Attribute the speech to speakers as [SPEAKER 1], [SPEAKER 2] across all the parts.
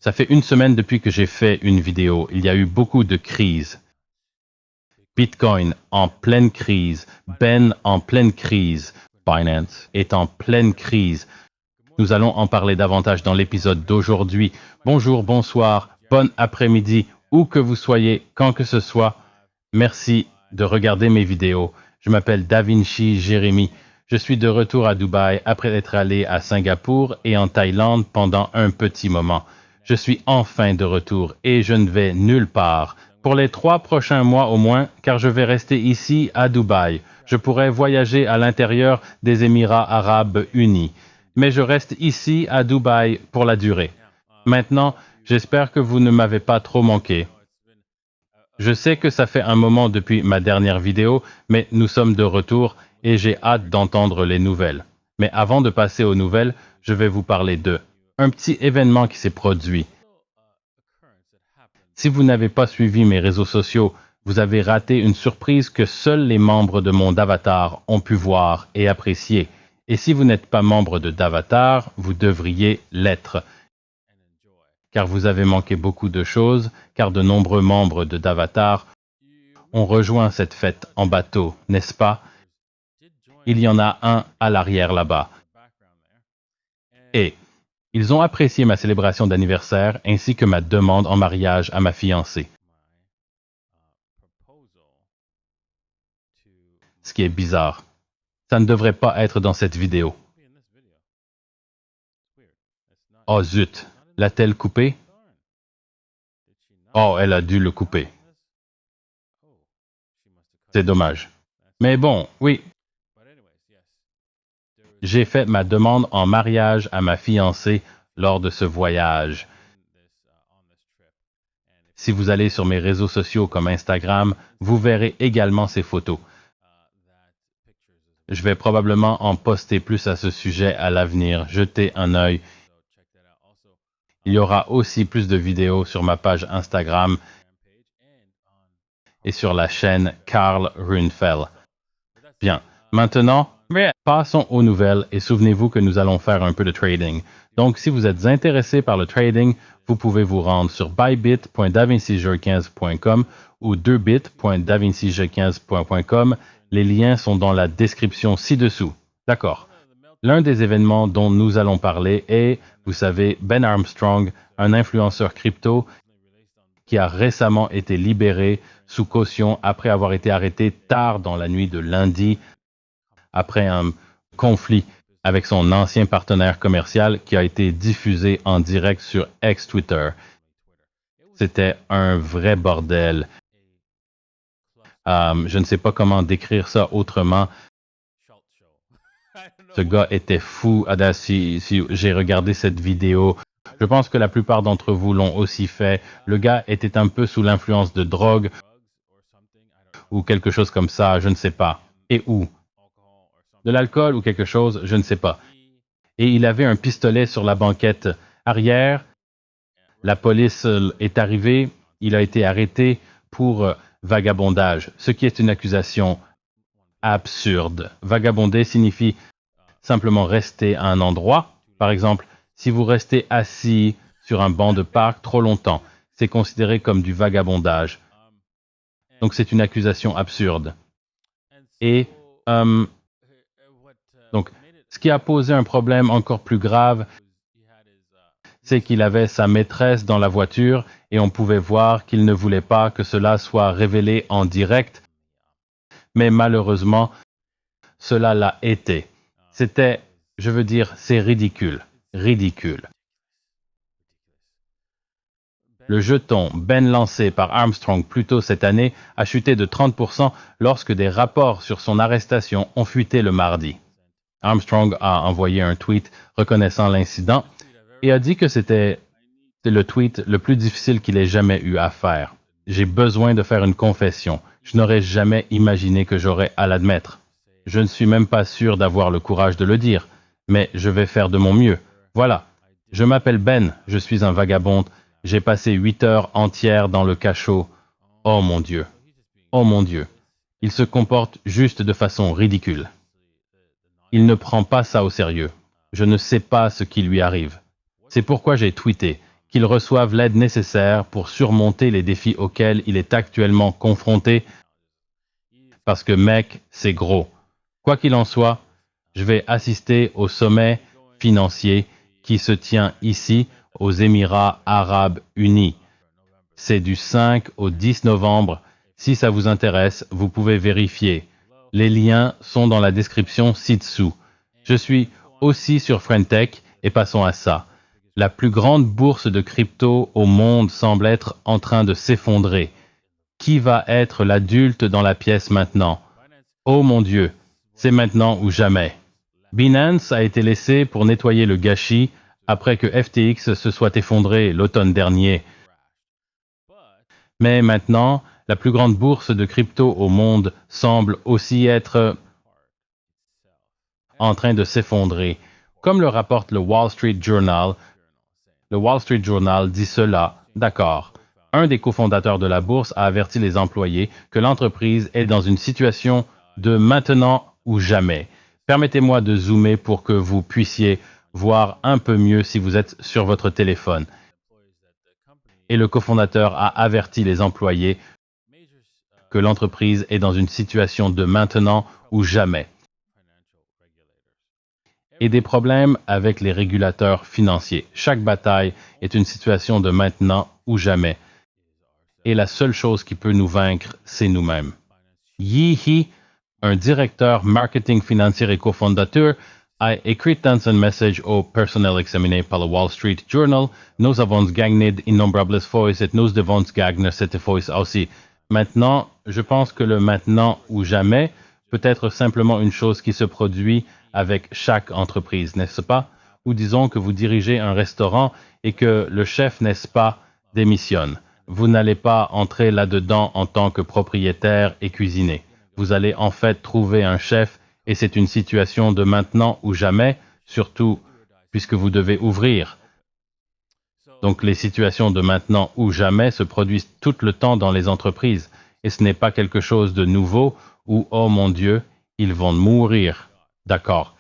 [SPEAKER 1] Ça fait une semaine depuis que j'ai fait une vidéo. Il y a eu beaucoup de crises. Bitcoin en pleine crise. Ben en pleine crise. Binance est en pleine crise. Nous allons en parler davantage dans l'épisode d'aujourd'hui. Bonjour, bonsoir, bon après-midi, où que vous soyez, quand que ce soit. Merci de regarder mes vidéos. Je m'appelle Davinci Jérémy. Je suis de retour à Dubaï après être allé à Singapour et en Thaïlande pendant un petit moment. Je suis enfin de retour et je ne vais nulle part. Pour les 3 prochains mois au moins, car je vais rester ici à Dubaï. Je pourrais voyager à l'intérieur des Émirats arabes unis. Mais je reste ici à Dubaï pour la durée. Maintenant, j'espère que vous ne m'avez pas trop manqué. Je sais que ça fait un moment depuis ma dernière vidéo, mais nous sommes de retour et j'ai hâte d'entendre les nouvelles. Mais avant de passer aux nouvelles, je vais vous parler un petit événement qui s'est produit. Si vous n'avez pas suivi mes réseaux sociaux, vous avez raté une surprise que seuls les membres de mon Davatar ont pu voir et apprécier. Et si vous n'êtes pas membre de Davatar, vous devriez l'être. Car vous avez manqué beaucoup de choses, car de nombreux membres de Davatar ont rejoint cette fête en bateau, n'est-ce pas? Il y en a un à l'arrière là-bas. Et ils ont apprécié ma célébration d'anniversaire ainsi que ma demande en mariage à ma fiancée. Ce qui est bizarre. Ça ne devrait pas être dans cette vidéo. Oh zut, l'a-t-elle coupé? Oh, elle a dû le couper. C'est dommage. Mais bon, oui. J'ai fait ma demande en mariage à ma fiancée lors de ce voyage. Si vous allez sur mes réseaux sociaux comme Instagram, vous verrez également ces photos. Je vais probablement en poster plus à ce sujet à l'avenir. Jetez un œil. Il y aura aussi plus de vidéos sur ma page Instagram et sur la chaîne Carl Runefel. Bien, maintenant, passons aux nouvelles et souvenez-vous que nous allons faire un peu de trading. Donc, si vous êtes intéressé par le trading, vous pouvez vous rendre sur bybit.davincij15.com ou 2bit.davincij15.com. Les liens sont dans la description ci-dessous. D'accord. L'un des événements dont nous allons parler est, vous savez, Ben Armstrong, un influenceur crypto qui a récemment été libéré sous caution après avoir été arrêté tard dans la nuit de lundi après un conflit avec son ancien partenaire commercial qui a été diffusé en direct sur X-Twitter. C'était un vrai bordel. Je ne sais pas comment décrire ça autrement. Ce gars était fou. Si j'ai regardé cette vidéo, je pense que la plupart d'entre vous l'ont aussi fait. Le gars était un peu sous l'influence de drogue ou quelque chose comme ça, je ne sais pas. Et où? De l'alcool ou quelque chose, je ne sais pas. Et il avait un pistolet sur la banquette arrière. La police est arrivée. Il a été arrêté pour vagabondage, ce qui est une accusation absurde. Vagabonder signifie simplement rester à un endroit. Par exemple, si vous restez assis sur un banc de parc trop longtemps, c'est considéré comme du vagabondage. Donc c'est une accusation absurde. Et donc, ce qui a posé un problème encore plus grave, c'est qu'il avait sa maîtresse dans la voiture et on pouvait voir qu'il ne voulait pas que cela soit révélé en direct, mais malheureusement, cela l'a été. C'est ridicule, ridicule. Le jeton Ben lancé par Armstrong plus tôt cette année a chuté de 30% lorsque des rapports sur son arrestation ont fuité le mardi. Armstrong a envoyé un tweet reconnaissant l'incident et a dit que c'était le tweet le plus difficile qu'il ait jamais eu à faire. J'ai besoin de faire une confession. Je n'aurais jamais imaginé que j'aurais à l'admettre. Je ne suis même pas sûr d'avoir le courage de le dire, mais je vais faire de mon mieux. Voilà. Je m'appelle Ben, je suis un vagabond. J'ai passé 8 heures entières dans le cachot. Oh mon Dieu. Oh mon Dieu. Il se comporte juste de façon ridicule. Il ne prend pas ça au sérieux. Je ne sais pas ce qui lui arrive. C'est pourquoi j'ai tweeté qu'il reçoive l'aide nécessaire pour surmonter les défis auxquels il est actuellement confronté, parce que mec, c'est gros. Quoi qu'il en soit, je vais assister au sommet financier qui se tient ici aux Émirats arabes unis. C'est du 5 au 10 novembre. Si ça vous intéresse, vous pouvez vérifier. Les liens sont dans la description ci-dessous. Je suis aussi sur Friendtech et passons à ça. La plus grande bourse de crypto au monde semble être en train de s'effondrer. Qui va être l'adulte dans la pièce maintenant? Oh mon Dieu, c'est maintenant ou jamais. Binance a été laissé pour nettoyer le gâchis après que FTX se soit effondré l'automne dernier. Mais maintenant, la plus grande bourse de crypto au monde semble aussi être en train de s'effondrer. Comme le rapporte le Wall Street Journal dit cela, d'accord. Un des cofondateurs de la bourse a averti les employés que l'entreprise est dans une situation de maintenant ou jamais. Permettez-moi de zoomer pour que vous puissiez voir un peu mieux si vous êtes sur votre téléphone. Et le cofondateur a averti les employés que l'entreprise est dans une situation de maintenant ou jamais. Et des problèmes avec les régulateurs financiers. Chaque bataille est une situation de maintenant ou jamais. Et la seule chose qui peut nous vaincre, c'est nous-mêmes. Yi He, un directeur marketing financier et cofondateur, a écrit dans un message au personnel examiné par le Wall Street Journal: Nous avons gagné d'innombrables fois et nous devons gagner cette fois aussi. Maintenant, je pense que le maintenant ou jamais peut être simplement une chose qui se produit avec chaque entreprise, n'est-ce pas? Ou disons que vous dirigez un restaurant et que le chef, n'est-ce pas, démissionne. Vous n'allez pas entrer là-dedans en tant que propriétaire et cuisiner. Vous allez en fait trouver un chef et c'est une situation de maintenant ou jamais, surtout puisque vous devez ouvrir. Donc les situations de maintenant ou jamais se produisent tout le temps dans les entreprises et ce n'est pas quelque chose de nouveau où, oh mon Dieu, ils vont mourir. D'accord.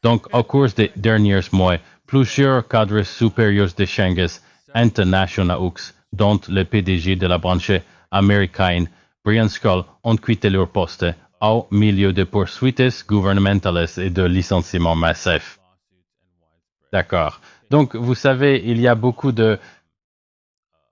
[SPEAKER 1] Donc au cours des derniers mois, plusieurs cadres supérieurs de Shanghai International, dont le PDG de la branche américaine, Brian Scull, ont quitté leur poste au milieu de poursuites gouvernementales et de licenciements massifs. D'accord. Donc, vous savez, il y a beaucoup de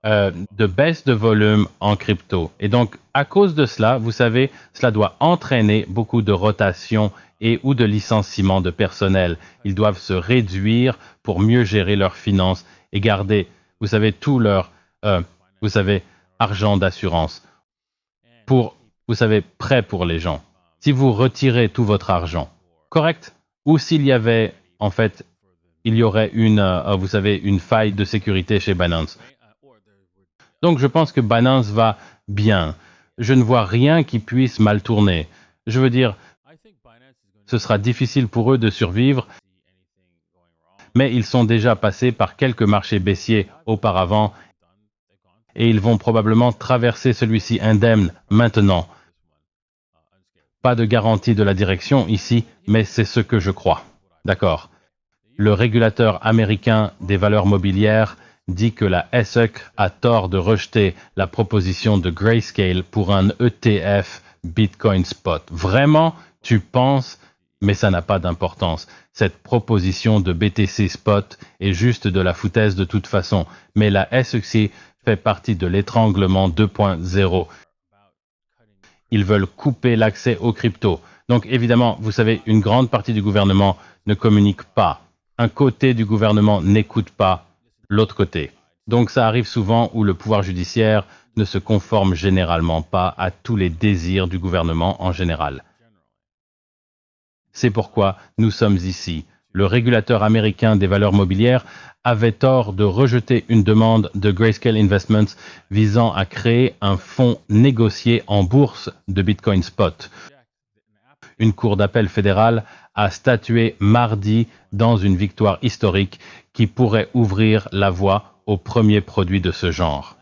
[SPEAKER 1] baisse de volume en crypto. Et donc, à cause de cela, vous savez, cela doit entraîner beaucoup de rotation et ou de licenciement de personnel. Ils doivent se réduire pour mieux gérer leurs finances et garder, vous savez, tout leur, argent d'assurance. Prêt pour les gens. Si vous retirez tout votre argent, correct? Ou s'il y avait, en fait, il y aurait une faille de sécurité chez Binance. Donc, je pense que Binance va bien. Je ne vois rien qui puisse mal tourner. Je veux dire, ce sera difficile pour eux de survivre, mais ils sont déjà passés par quelques marchés baissiers auparavant et ils vont probablement traverser celui-ci indemne maintenant. Pas de garantie de la direction ici, mais c'est ce que je crois. D'accord. Le régulateur américain des valeurs mobilières dit que la SEC a tort de rejeter la proposition de Grayscale pour un ETF Bitcoin Spot. Vraiment, tu penses, mais ça n'a pas d'importance. Cette proposition de BTC Spot est juste de la foutaise de toute façon, mais la SEC fait partie de l'étranglement 2.0. Ils veulent couper l'accès aux cryptos. Donc évidemment, vous savez, une grande partie du gouvernement ne communique pas. Un côté du gouvernement n'écoute pas l'autre côté. Donc ça arrive souvent où le pouvoir judiciaire ne se conforme généralement pas à tous les désirs du gouvernement en général. C'est pourquoi nous sommes ici. Le régulateur américain des valeurs mobilières avait tort de rejeter une demande de Grayscale Investments visant à créer un fonds négocié en bourse de Bitcoin Spot. Une cour d'appel fédérale a statué mardi dans une victoire historique qui pourrait ouvrir la voie au premier produit de ce genre.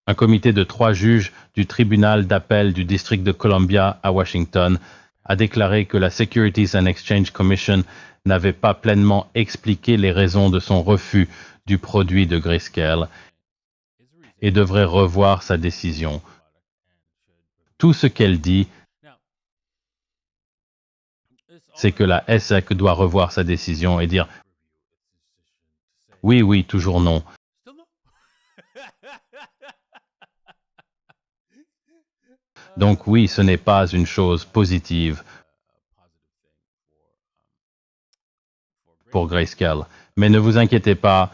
[SPEAKER 1] Un comité de 3 juges du tribunal d'appel du district de Columbia à Washington a déclaré que la Securities and Exchange Commission n'avait pas pleinement expliqué les raisons de son refus du produit de Grayscale et devrait revoir sa décision. Tout ce qu'elle dit, c'est que la SEC doit revoir sa décision et dire oui, oui, toujours non. Donc oui, ce n'est pas une chose positive pour Grayscale. Mais ne vous inquiétez pas,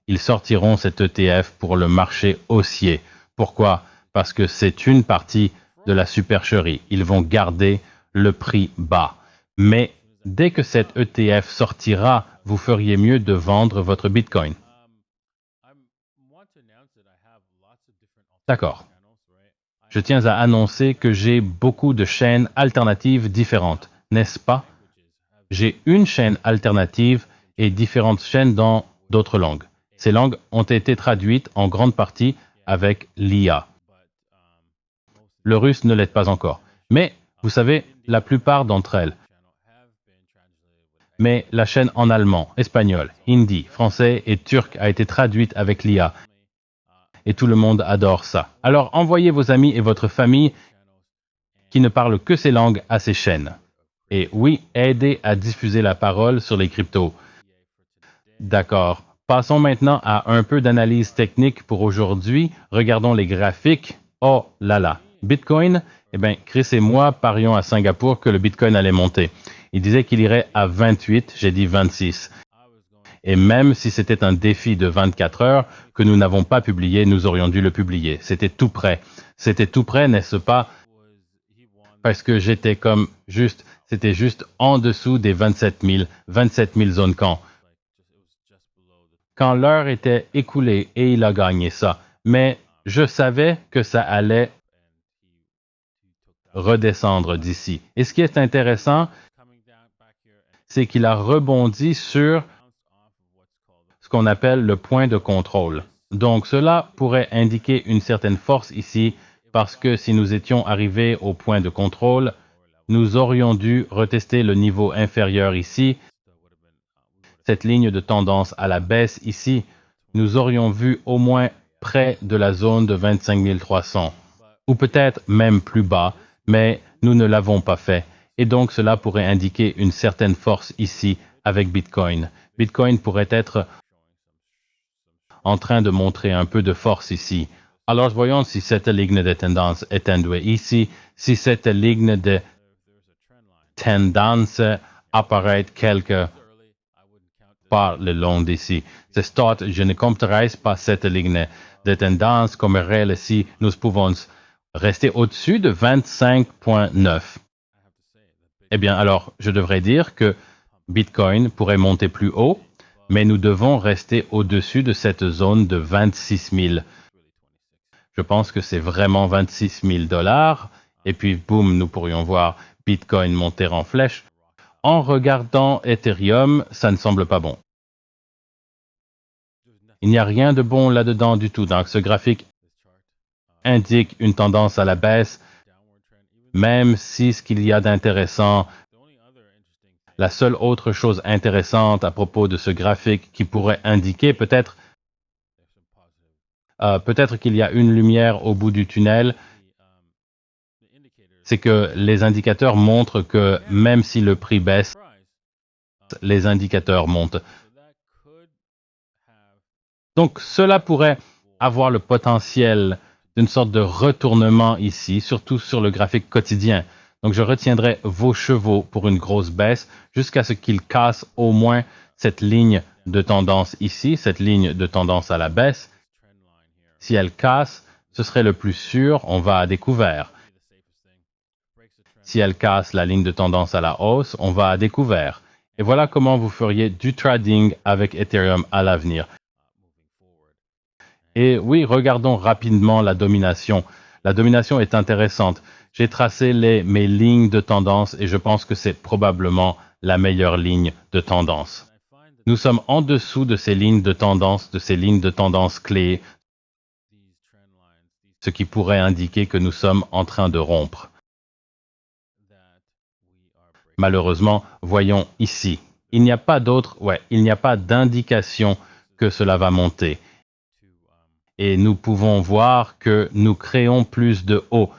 [SPEAKER 1] ils sortiront cet ETF pour le marché haussier. Pourquoi? Parce que c'est une partie de la supercherie. Ils vont garder le prix bas. Mais dès que cet ETF sortira, vous feriez mieux de vendre votre Bitcoin. D'accord. Je tiens à annoncer que j'ai beaucoup de chaînes alternatives différentes, n'est-ce pas? J'ai une chaîne alternative et différentes chaînes dans d'autres langues. Ces langues ont été traduites en grande partie avec l'IA. Le russe ne l'est pas encore. Mais, vous savez, la plupart d'entre elles. Mais la chaîne en allemand, espagnol, hindi, français et turc a été traduite avec l'IA. Et tout le monde adore ça. Alors envoyez vos amis et votre famille qui ne parlent que ces langues à ces chaînes. Et oui, aidez à diffuser la parole sur les cryptos. D'accord. Passons maintenant à un peu d'analyse technique pour aujourd'hui. Regardons les graphiques. Oh là là. Bitcoin, eh bien, Chris et moi parions à Singapour que le Bitcoin allait monter. Il disait qu'il irait à 28, j'ai dit 26. Et même si c'était un défi de 24 heures que nous n'avons pas publié, nous aurions dû le publier. C'était tout prêt. C'était tout prêt, n'est-ce pas? Parce que c'était juste en dessous des 27 000 zones camp. Quand l'heure était écoulée et il a gagné ça. Mais je savais que ça allait redescendre d'ici. Et ce qui est intéressant, c'est qu'il a rebondi sur ce qu'on appelle le point de contrôle. Donc cela pourrait indiquer une certaine force ici, parce que si nous étions arrivés au point de contrôle, nous aurions dû retester le niveau inférieur ici, cette ligne de tendance à la baisse ici, nous aurions vu au moins près de la zone de 25 300, ou peut-être même plus bas, mais nous ne l'avons pas fait. Et donc cela pourrait indiquer une certaine force ici avec Bitcoin. Bitcoin pourrait être en train de montrer un peu de force ici. Alors voyons si cette ligne de tendance est indouée ici, si cette ligne de tendance apparaît quelque part le long d'ici. Je ne compterai pas cette ligne de tendance comme réelle si nous pouvons rester au-dessus de 25,9. Eh bien, alors, je devrais dire que Bitcoin pourrait monter plus haut, mais nous devons rester au-dessus de cette zone de 26 000. Je pense que c'est vraiment 26 000 $, et puis boum, nous pourrions voir Bitcoin monter en flèche. En regardant Ethereum, ça ne semble pas bon. Il n'y a rien de bon là-dedans du tout. Donc, ce graphique indique une tendance à la baisse, même si ce qu'il y a d'intéressant, la seule autre chose intéressante à propos de ce graphique qui pourrait indiquer peut-être qu'il y a une lumière au bout du tunnel, c'est que les indicateurs montrent que même si le prix baisse, les indicateurs montent. Donc cela pourrait avoir le potentiel d'une sorte de retournement ici, surtout sur le graphique quotidien. Donc je retiendrai vos chevaux pour une grosse baisse jusqu'à ce qu'ils cassent au moins cette ligne de tendance ici, cette ligne de tendance à la baisse. Si elle casse, ce serait le plus sûr, on va à découvert. Si elle casse la ligne de tendance à la hausse, on va à découvert. Et voilà comment vous feriez du trading avec Ethereum à l'avenir. Et oui, regardons rapidement la domination. La domination est intéressante. J'ai tracé mes lignes de tendance et je pense que c'est probablement la meilleure ligne de tendance. Nous sommes en dessous de ces lignes de tendance clés, ce qui pourrait indiquer que nous sommes en train de rompre. Malheureusement, voyons ici. Il n'y a pas d'indication que cela va monter. Et nous pouvons voir que nous créons plus de hauts.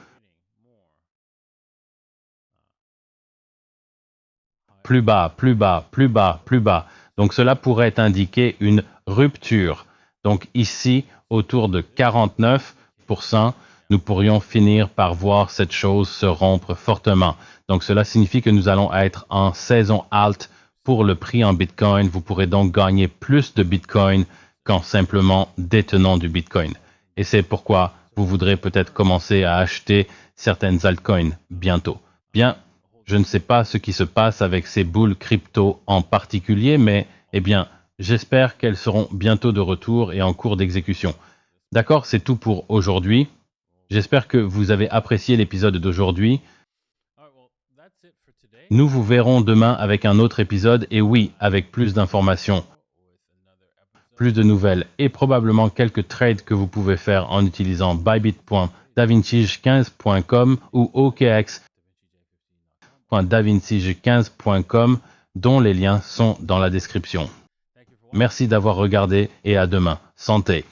[SPEAKER 1] Plus bas, plus bas, plus bas, plus bas. Donc cela pourrait indiquer une rupture. Donc ici, autour de 49%, nous pourrions finir par voir cette chose se rompre fortement. Donc cela signifie que nous allons être en saison haute pour le prix en Bitcoin. Vous pourrez donc gagner plus de Bitcoin qu'en simplement détenant du Bitcoin. Et c'est pourquoi vous voudrez peut-être commencer à acheter certaines altcoins bientôt. Bien, je ne sais pas ce qui se passe avec ces boules crypto en particulier, mais eh bien, j'espère qu'elles seront bientôt de retour et en cours d'exécution. D'accord, c'est tout pour aujourd'hui. J'espère que vous avez apprécié l'épisode d'aujourd'hui. Nous vous verrons demain avec un autre épisode et oui, avec plus d'informations, plus de nouvelles et probablement quelques trades que vous pouvez faire en utilisant bybit.davinci15.com ou okx.davinci15.com dont les liens sont dans la description. Merci d'avoir regardé et à demain. Santé!